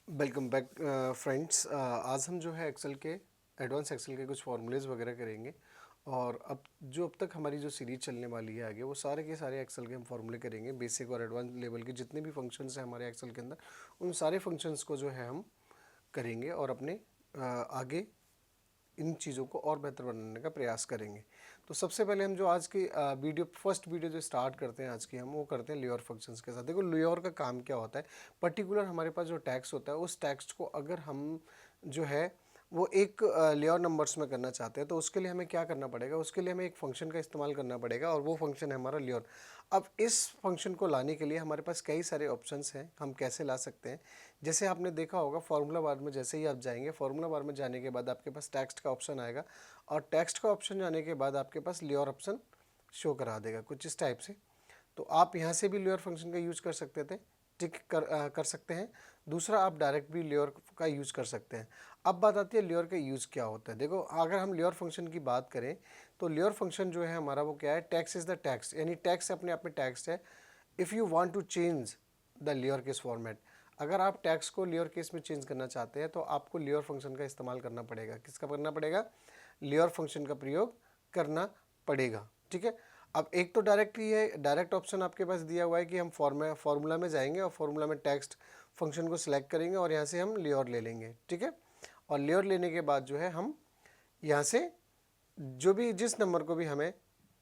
Welcome back friends. आज हम जो है एक्सेल के एडवांस एक्सेल के कुछ फॉर्मूलेज वगैरह करेंगे। और अब तक हमारी जो सीरीज चलने वाली है आगे, वो सारे के सारे एक्सेल के हम फॉर्मूले करेंगे। बेसिक और एडवांस लेवल के जितने भी फंक्शंस हैं हमारे एक्सेल के अंदर, उन सारे फंक्शंस को जो है हम करेंगे और अपने आगे इन चीज़ों को और बेहतर बनाने का प्रयास करेंगे। तो सबसे पहले हम जो आज की फर्स्ट वीडियो जो स्टार्ट करते हैं आज की, हम वो करते हैं लेयर फंक्शंस के साथ। देखो लेयर का काम क्या होता है, पर्टिकुलर हमारे पास जो टैक्स होता है उस टैक्स को अगर हम जो है वो एक लेयर नंबर्स में करना चाहते हैं, तो उसके लिए हमें क्या करना पड़ेगा, उसके लिए हमें एक फंक्शन का इस्तेमाल करना पड़ेगा और वो फंक्शन है हमारा लेयर। अब इस फंक्शन को लाने के लिए हमारे पास कई सारे ऑप्शंस हैं, हम कैसे ला सकते हैं। जैसे आपने देखा होगा फार्मूला बार में, जैसे ही आप जाएंगे फार्मूला बार में जाने के बाद आपके पास टेक्स्ट का ऑप्शन आएगा और टेक्स्ट का ऑप्शन जाने के बाद आपके पास लेयर ऑप्शन शो करा देगा कुछ इस टाइप से। तो आप यहाँ से भी लेयर फंक्शन का यूज कर सकते थे, कर सकते हैं। दूसरा, आप डायरेक्ट भी लेयर का यूज़ कर सकते हैं। अब बात आती है लेयर का यूज़ क्या होता है। देखो, अगर हम लेयर फंक्शन की बात करें तो लेयर फंक्शन जो है हमारा वो क्या है, टैक्स इज द टैक्स, यानी टैक्स अपने आप में टैक्स है। If you want to change the layer case format, अगर आप टैक्स को लेयर केस में चेंज करना चाहते हैं तो आपको लेयर फंक्शन का इस्तेमाल करना पड़ेगा। किसका करना पड़ेगा? लेयर फंक्शन का प्रयोग करना पड़ेगा। ठीक है। अब एक तो डायरेक्ट ही है, डायरेक्ट ऑप्शन आपके पास दिया हुआ है कि हम फार्मूला में जाएंगे और फार्मूला में टेक्स्ट फंक्शन को सिलेक्ट करेंगे और यहाँ से हम लेयर ले लेंगे। ठीक है। और लेयर लेने के बाद जो है हम यहाँ से जो भी जिस नंबर को भी हमें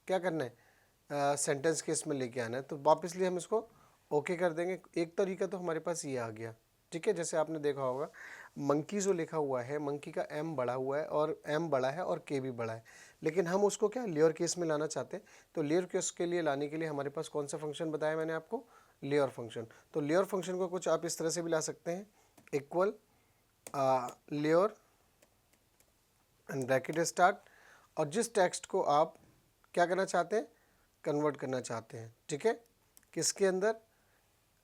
क्या करना है, सेंटेंस के इसमें लेके आना है, तो वापस लिए हम इसको ओके कर देंगे। एक तरीका तो हमारे पास ये आ गया। ठीक है। जैसे आपने देखा होगा मंकी जो लिखा हुआ है, मंकी का एम बड़ा हुआ है और एम बड़ा है और के भी बड़ा है, लेकिन हम उसको क्या लेयर केस में लाना चाहते हैं। तो लेयर केस के लिए लाने के लिए हमारे पास कौन सा फंक्शन बताया मैंने आपको? Layer function. तो लेयर फंक्शन को कुछ आप इस तरह से भी ला सकते हैं, equal layer and bracket start, और जिस टेक्स्ट को आप क्या करना चाहते हैं, कन्वर्ट करना चाहते हैं। ठीक है। किसके अंदर?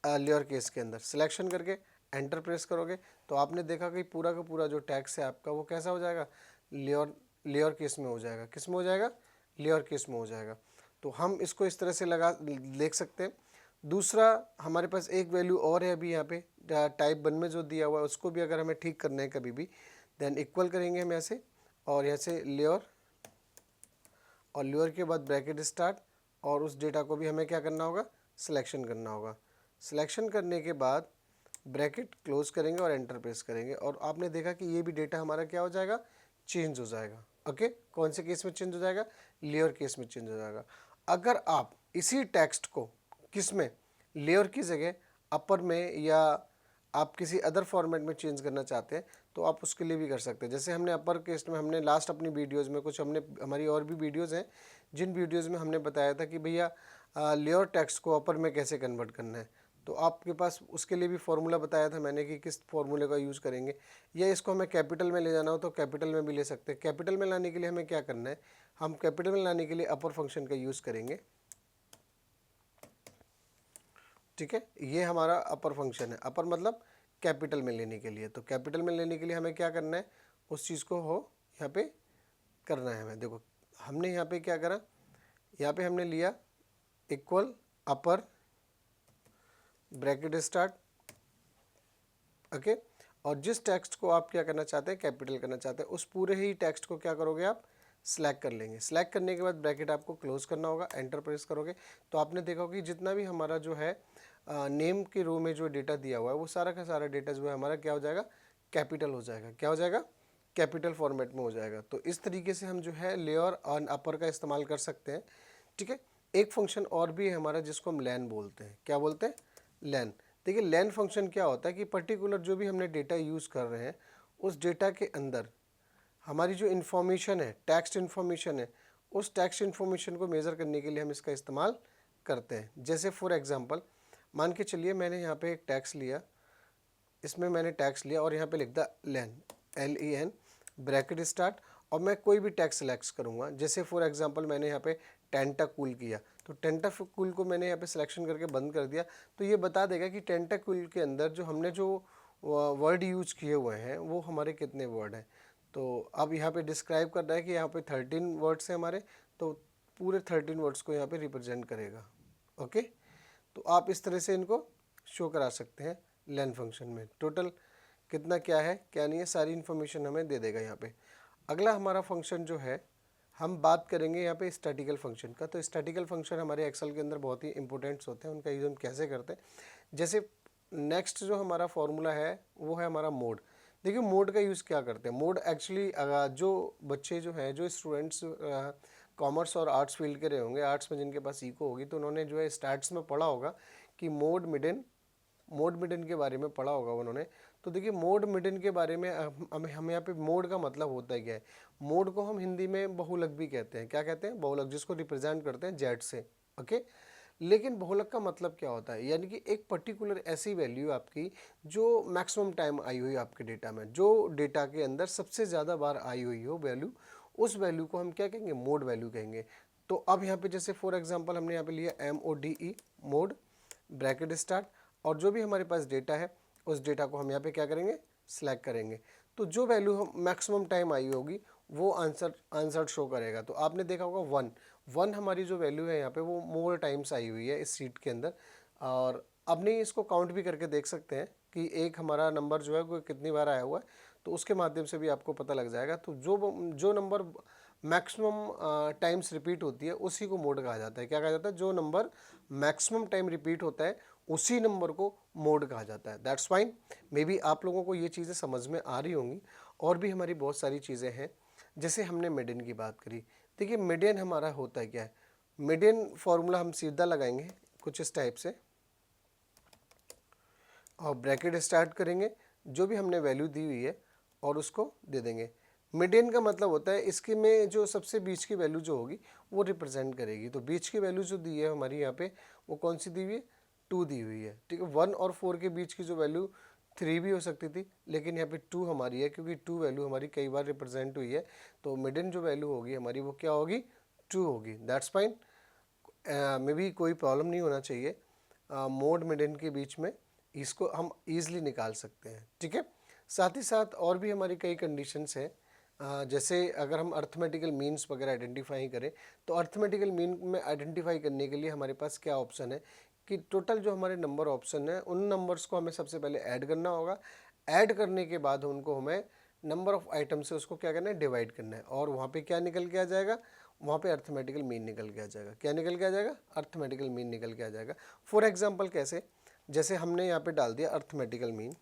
लेयर केस के अंदर। सिलेक्शन करके एंटर प्रेस करोगे तो आपने देखा कि पूरा का पूरा जो टैक्स है आपका वो कैसा हो जाएगा, लेयर केस में हो जाएगा। किस में हो जाएगा? लेयर केस में हो जाएगा। तो हम इसको इस तरह से लगा देख सकते हैं। दूसरा, हमारे पास एक वैल्यू और है अभी यहाँ पे टाइप 1 में जो दिया हुआ है, उसको भी अगर हमें ठीक करना है कभी भी, देन इक्वल करेंगे हम ऐसे, और यहाँ से लेयर, और लेयर के बाद ब्रैकेट स्टार्ट, और उस डेटा को भी हमें क्या करना होगा, सिलेक्शन करना होगा। सिलेक्शन करने के बाद ब्रैकेट क्लोज करेंगे और एंटर प्रेस करेंगे, और आपने देखा कि ये भी डेटा हमारा क्या हो जाएगा, चेंज हो जाएगा। ओके। कौन से केस में चेंज हो जाएगा? लेयर केस में चेंज हो जाएगा। अगर आप इसी टेक्स्ट को किस में, लेयर की जगह अपर में या आप किसी अदर फॉर्मेट में चेंज करना चाहते हैं तो आप उसके लिए भी कर सकते हैं। जैसे हमने अपर केस में, हमने लास्ट अपनी वीडियोज़ में कुछ, हमने हमारी और भी वीडियोज़ हैं जिन वीडियोज़ में हमने बताया था कि भैया लेयर टेक्स्ट को अपर में कैसे कन्वर्ट करना है। तो आपके पास उसके लिए भी फॉर्मूला बताया था मैंने कि किस फॉर्मूले का यूज़ करेंगे, या इसको हमें कैपिटल में ले जाना हो तो कैपिटल में भी ले सकते हैं। कैपिटल में लाने के लिए हमें क्या करना है, हम कैपिटल में लाने के लिए अपर फंक्शन का यूज़ करेंगे। ठीक है। ये हमारा अपर फंक्शन है। अपर मतलब कैपिटल में लेने के लिए। तो कैपिटल में लेने के लिए हमें क्या करना है, उस चीज़ को हो यहाँ पे करना है हमें। देखो, हमने यहाँ पे क्या करा, यहाँ पे हमने लिया इक्वल अपर ब्रैकेट स्टार्ट। ओके। और जिस टेक्स्ट को आप क्या करना चाहते हैं, कैपिटल करना चाहते हैं, उस पूरे ही टेक्स्ट को क्या करोगे आप, सिलेक्ट कर लेंगे। सिलेक्ट करने के बाद ब्रैकेट आपको क्लोज करना होगा, एंटर प्रेस करोगे तो आपने देखा होगा कि जितना भी हमारा जो है नेम के रो में जो डेटा दिया हुआ है वो सारा का सारा डेटा जो है हमारा क्या हो जाएगा, कैपिटल हो जाएगा। क्या हो जाएगा? कैपिटल फॉर्मेट में हो जाएगा। तो इस तरीके से हम जो है लेयर और अपर का इस्तेमाल कर सकते हैं। ठीक है। एक फंक्शन और भी है हमारा जिसको हम लैन बोलते हैं। क्या बोलते हैं? लैन। देखिए, लैन फंक्शन क्या होता है कि पर्टिकुलर जो भी हमने डेटा यूज़ कर रहे हैं उस डेटा के अंदर हमारी जो इन्फॉर्मेशन है, टेक्स्ट इन्फॉर्मेशन है, उस टेक्स्ट इन्फॉर्मेशन को मेज़र करने के लिए हम इसका इस्तेमाल करते हैं। जैसे फॉर एग्जांपल मान के चलिए मैंने यहाँ पे एक टैक्स लिया, इसमें मैंने टैक्स लिया और यहाँ पे लिख दिया लैन, LEN, ब्रैकेट स्टार्ट, और मैं कोई भी टैक्स सेलेक्ट करूँगा। जैसे फॉर एग्जांपल मैंने यहाँ पे टेंटाकूल किया, तो टेंटाकूल को मैंने यहाँ पे सिलेक्शन करके बंद कर दिया, तो ये बता देगा कि टेंटाकूल के अंदर जो हमने जो वर्ड यूज किए हुए हैं वो हमारे कितने वर्ड हैं। तो अब यहाँ पे डिस्क्राइब कर रहा है कि यहाँ पे 13 वर्ड्स हैं हमारे, तो पूरे 13 वर्ड्स को यहाँ पे रिप्रेजेंट करेगा। ओके। तो आप इस तरह से इनको शो करा सकते हैं लेन फंक्शन में। टोटल कितना क्या है क्या नहीं है, सारी इन्फॉर्मेशन हमें दे देगा यहाँ पे। अगला हमारा फंक्शन जो है, हम बात करेंगे यहाँ पे स्टैटिकल फंक्शन का। तो स्टैटिकल फंक्शन हमारे एक्सेल के अंदर बहुत ही इंपॉर्टेंट्स होते हैं, उनका यूज़ हम कैसे करते हैं। जैसे नेक्स्ट जो हमारा फॉर्मूला है वो है हमारा मोड। देखिए मोड का यूज़ क्या करते हैं, मोड एक्चुअली जो बच्चे जो हैं, जो स्टूडेंट्स कॉमर्स और आर्ट्स फील्ड के रहे होंगे, आर्ट्स में जिनके पास इको होगी, तो उन्होंने जो है स्टैट्स में पढ़ा होगा कि मोड मिडन के बारे में पढ़ा होगा उन्होंने। तो देखिए मोड मिडन के बारे में हम यहाँ पे मोड का मतलब होता है क्या है। मोड को हम हिंदी में बहुलक भी कहते हैं। क्या कहते हैं? बहुलक, जिसको रिप्रेजेंट करते हैं जेड से। ओके, लेकिन बहुलक का मतलब क्या होता है, यानी कि एक पर्टिकुलर ऐसी वैल्यू आपकी जो मैक्सिमम टाइम आई हुई आपके डेटा में, जो डेटा के अंदर सबसे ज़्यादा बार आई हुई हो वैल्यू, उस वैल्यू को हम क्या कहेंगे? मोड वैल्यू कहेंगे। तो अब यहाँ पे जैसे फॉर एग्जांपल हमने यहाँ पे लिया MODE, मोड, ब्रैकेट स्टार्ट, और जो भी हमारे पास डेटा है उस डेटा को हम यहाँ पे क्या करेंगे? सिलेक्ट करेंगे। तो जो वैल्यू हम मैक्सिमम टाइम आई होगी वो आंसर शो करेगा। तो आपने देखा होगा 1 हमारी जो वैल्यू है यहाँ पे वो मोर टाइम्स आई हुई है इस सीट के अंदर। और अपने इसको काउंट भी करके देख सकते हैं कि एक हमारा नंबर जो है वो कितनी बार आया हुआ है, तो उसके माध्यम से भी आपको पता लग जाएगा। तो जो नंबर मैक्सिमम टाइम्स रिपीट होती है उसी को मोड कहा जाता है। क्या कहा जाता है? जो नंबर मैक्सिमम टाइम रिपीट होता है उसी नंबर को मोड कहा जाता है। That's fine. मे बी आप लोगों को ये चीज़ें समझ में आ रही होंगी। और भी हमारी बहुत सारी चीज़ें हैं, जैसे हमने मीडियन की बात करी। देखिए मीडियन हमारा होता है क्या है? मीडियन फॉर्मूला हम सीधा लगाएंगे कुछ इस टाइप से, और ब्रैकेट स्टार्ट करेंगे, जो भी हमने वैल्यू दी हुई है और उसको दे देंगे। मीडियन का मतलब होता है इसके में जो सबसे बीच की वैल्यू जो होगी वो रिप्रेजेंट करेगी। तो बीच की वैल्यू जो दी है हमारी यहाँ पे वो कौन सी दी हुई है? 2 दी हुई है। ठीक है, 1 और 4 के बीच की जो वैल्यू 3 भी हो सकती थी, लेकिन यहाँ पे 2 हमारी है क्योंकि 2 वैल्यू हमारी कई बार रिप्रेजेंट हुई है। तो मीडियन जो वैल्यू होगी हमारी वो क्या होगी? 2 होगी। That's fine. मे बी कोई प्रॉब्लम नहीं होना चाहिए। मोड मीडियन के बीच में इसको हम ईज़िली निकाल सकते हैं। ठीक है, साथ ही साथ और भी हमारी कई कंडीशंस हैं। जैसे अगर हम अर्थमेटिकल मीन्स वगैरह आइडेंटिफाई करें, तो अर्थमेटिकल मीन में आइडेंटिफाई करने के लिए हमारे पास क्या ऑप्शन है कि टोटल जो हमारे नंबर ऑप्शन है उन नंबर्स को हमें सबसे पहले ऐड करना होगा। ऐड करने के बाद उनको हमें नंबर ऑफ़ आइटम से उसको क्या करना है? डिवाइड करना है। और वहाँ पे क्या निकल के आ जाएगा? वहाँ पे अर्थमेटिकल मीन निकल के आ जाएगा। क्या निकल के आ जाएगा? अर्थमेटिकल मीन निकल के आ जाएगा। फॉर एग्जांपल कैसे? जैसे हमने यहाँ पे डाल दिया अर्थमेटिकल मीन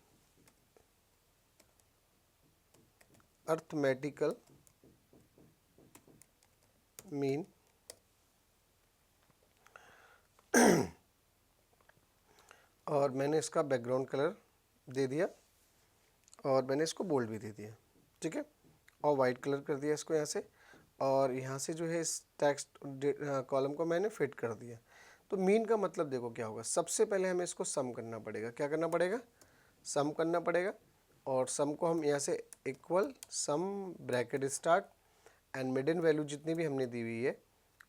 और मैंने इसका बैकग्राउंड कलर दे दिया और मैंने इसको बोल्ड भी दे दिया। ठीक है, और वाइट कलर कर दिया इसको यहाँ से, और यहाँ से जो है इस टेक्स्ट कॉलम को मैंने फिट कर दिया। तो मीन का मतलब देखो क्या होगा, सबसे पहले हमें इसको सम करना पड़ेगा। क्या करना पड़ेगा? सम करना पड़ेगा। और सम को हम यहाँ से equal some bracket start and median value जितनी भी हमने दी हुई है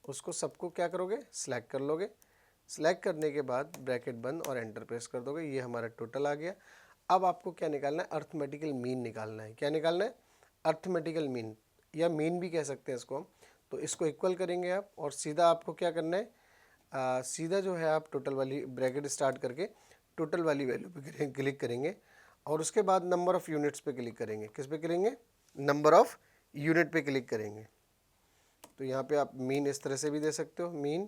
उसको सबको क्या करोगे? सिलेक्ट कर लोगे। सिलेक्ट करने के बाद ब्रैकेट बंद और एंटर प्रेस कर दोगे। ये हमारा टोटल आ गया। अब आपको क्या निकालना है? अर्थमेटिकल मीन निकालना है। क्या निकालना है? अर्थमेटिकल मीन, या मीन भी कह सकते हैं इसको हम। तो इसको इक्वल करेंगे आप, और सीधा आपको क्या करना है? सीधा जो है आप टोटल वाली ब्रैकेट स्टार्ट करके टोटल वाली वैल्यू पे क्लिक करेंगे, और उसके बाद नंबर ऑफ़ यूनिट्स पे क्लिक करेंगे। किस पे करेंगे? नंबर ऑफ़ यूनिट पे क्लिक करेंगे। तो यहाँ पे आप मीन इस तरह से भी दे सकते हो, मीन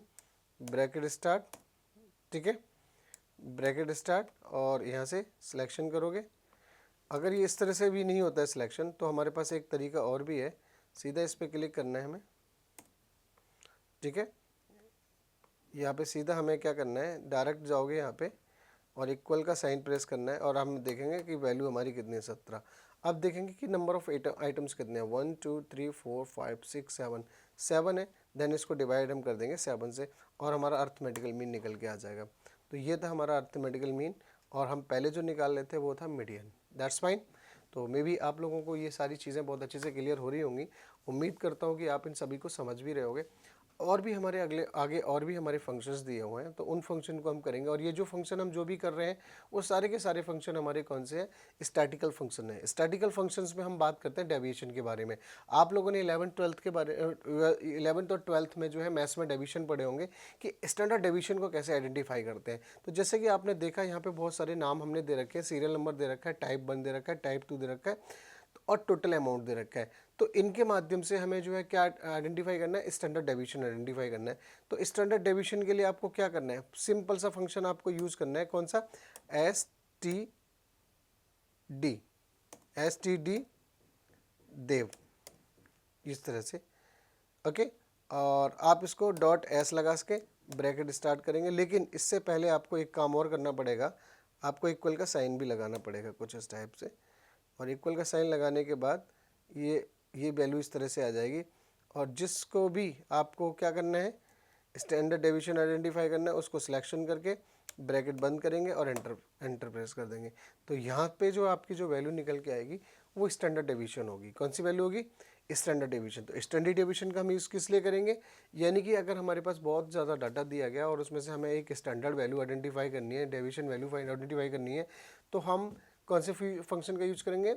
ब्रैकेट स्टार्ट। ठीक है, ब्रैकेट स्टार्ट, और यहाँ से सिलेक्शन करोगे। अगर ये इस तरह से भी नहीं होता है सिलेक्शन, तो हमारे पास एक तरीका और भी है। सीधा इस पर क्लिक करना है हमें। ठीक है, यहाँ पे सीधा हमें क्या करना है? डायरेक्ट जाओगे यहाँ पे और इक्वल का साइन प्रेस करना है, और हम देखेंगे कि वैल्यू हमारी कितनी है? 17। अब देखेंगे कि नंबर ऑफ़ आइटम्स कितने हैं? 1 2 3 4 5 6 7 है। देन इसको डिवाइड हम कर देंगे 7 से, और हमारा अर्थमेटिकल मीन निकल के आ जाएगा। तो ये था हमारा अर्थमेटिकल मीन, और हम पहले जो निकाल रहे थे वो था मीडियन। That's fine. तो मे बी आप लोगों को ये सारी चीज़ें बहुत अच्छे से क्लियर हो रही होंगी। उम्मीद करता हूँ कि आप इन सभी को समझ भी रहे होगे। और भी हमारे आगे और भी हमारे फंक्शंस दिए हुए हैं, तो उन फंक्शन को हम करेंगे। और ये जो फंक्शन हम जो भी कर रहे हैं वो सारे के सारे फंक्शन हमारे कौन से हैं, स्टैटिकल फंक्शन है। स्टैटिकल फंक्शंस में हम बात करते हैं डेविएशन के बारे में। आप लोगों ने 11th और 12th में जो है मैथ्स में डेविएशन पढ़े होंगे कि स्टैंडर्ड डेविएशन को कैसे आइडेंटिफाई करते हैं। तो जैसे कि आपने देखा यहाँ पे बहुत सारे नाम हमने दे रखे हैं, सीरियल नंबर दे रखा है, टाइप 1 दे रखा है, टाइप 2 दे रखा है और टोटल अमाउंट दे रखा है। तो इनके माध्यम से हमें जो है क्या आइडेंटिफाई करना है, स्टैंडर्ड डेविएशन आइडेंटिफाई करना है। तो स्टैंडर्ड डेविएशन के लिए आपको क्या करना है, सिंपल सा फंक्शन आपको यूज करना है, कौन सा, एस टी डी देव, इस तरह से, ओके। और आप इसको डॉट एस लगा के ब्रैकेट स्टार्ट करेंगे, लेकिन इससे पहले आपको एक काम और करना पड़ेगा, आपको इक्वल का साइन भी लगाना पड़ेगा कुछ इस टाइप से। और इक्वल का साइन लगाने के बाद ये वैल्यू इस तरह से आ जाएगी। और जिसको भी आपको क्या करना है, स्टैंडर्ड डेविएशन आइडेंटिफाई करना है, उसको सिलेक्शन करके ब्रैकेट बंद करेंगे और एंटर प्रेस कर देंगे। तो यहाँ पे जो आपकी जो वैल्यू निकल के आएगी वो स्टैंडर्ड डेविएशन होगी। कौन सी वैल्यू होगी, स्टैंडर्ड डेविएशन। तो स्टैंडर्ड डेविएशन का हम यूज़ किस लिए करेंगे, यानी कि अगर हमारे पास बहुत ज़्यादा डाटा दिया गया और उसमें से हमें एक स्टैंडर्ड वैल्यू आइडेंटिफाई करनी है, डेविएशन वैल्यू आइडेंटिफाई करनी है, तो हम कौन से फंक्शन का यूज़ करेंगे,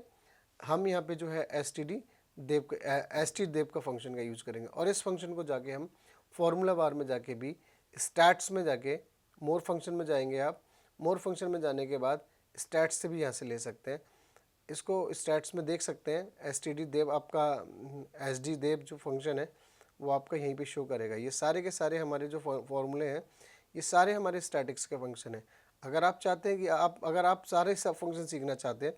हम यहाँ पे जो है एस टी देव का फंक्शन का यूज़ करेंगे। और इस फंक्शन को जाके हम फॉर्मूला बार में जाके भी, स्टैट्स में जाके मोर फंक्शन में जाएंगे आप, मोर फंक्शन में जाने के बाद स्टैट्स से भी यहाँ से ले सकते हैं, इसको स्टैट्स में देख सकते हैं। एस टी डी देव आपका, एस डी देव जो फंक्शन है वो आपका यहीं पे शो करेगा। ये सारे के सारे हमारे जो फॉर्मूले हैं ये सारे हमारे स्टैटिक्स के फंक्शन है। अगर आप चाहते हैं कि अगर आप सारे सब फंक्शन सीखना चाहते हैं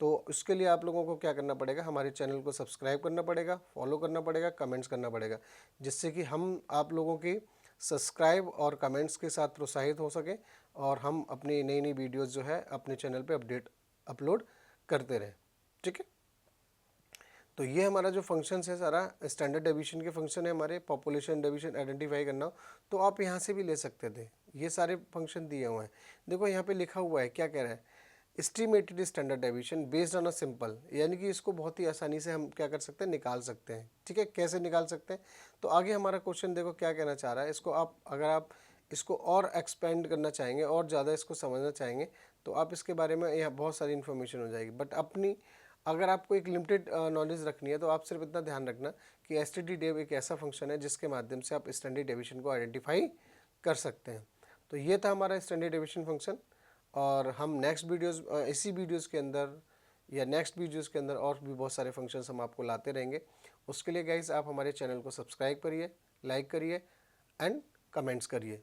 तो उसके लिए आप लोगों को क्या करना पड़ेगा, हमारे चैनल को सब्सक्राइब करना पड़ेगा, फॉलो करना पड़ेगा, कमेंट्स करना पड़ेगा, जिससे कि हम आप लोगों की सब्सक्राइब और कमेंट्स के साथ प्रोत्साहित हो सके और हम अपनी नई नई वीडियोस जो है अपने चैनल पे अपलोड करते रहें। ठीक है, तो ये हमारा जो फंक्शंस है सारा स्टैंडर्ड डेविएशन के फंक्शन है हमारे। पॉपुलेशन डेविएशन आइडेंटिफाई करना हो तो आप यहाँ से भी ले सकते थे, ये सारे फंक्शन दिए हुए हैं। देखो यहाँ पे लिखा हुआ है, क्या कह रहा है, estimated standard deviation based on a simple, यानी कि इसको बहुत ही आसानी से हम क्या कर सकते हैं, निकाल सकते हैं। ठीक है, कैसे निकाल सकते हैं, तो आगे हमारा क्वेश्चन देखो क्या कहना चाह रहा है। इसको आप अगर आप इसको और एक्सपेंड करना चाहेंगे और ज़्यादा इसको समझना चाहेंगे तो आप इसके बारे में यहाँ बहुत सारी इन्फॉर्मेशन हो जाएगी। बट अपनी अगर आपको एक लिमिटेड नॉलेज रखनी है तो आप सिर्फ इतना ध्यान रखना कि एस टी डी डेव एक ऐसा फंक्शन है जिसके माध्यम से आप स्टैंडर्ड डेविएशन को आइडेंटिफाई कर सकते हैं। तो ये था हमारा स्टैंडर्ड डेविएशन फंक्शन। और हम नेक्स्ट वीडियोस, इसी वीडियोस के अंदर या नेक्स्ट वीडियोस के अंदर और भी बहुत सारे फंक्शंस हम आपको लाते रहेंगे। उसके लिए गाइस आप हमारे चैनल को सब्सक्राइब करिए, लाइक करिए एंड कमेंट्स करिए।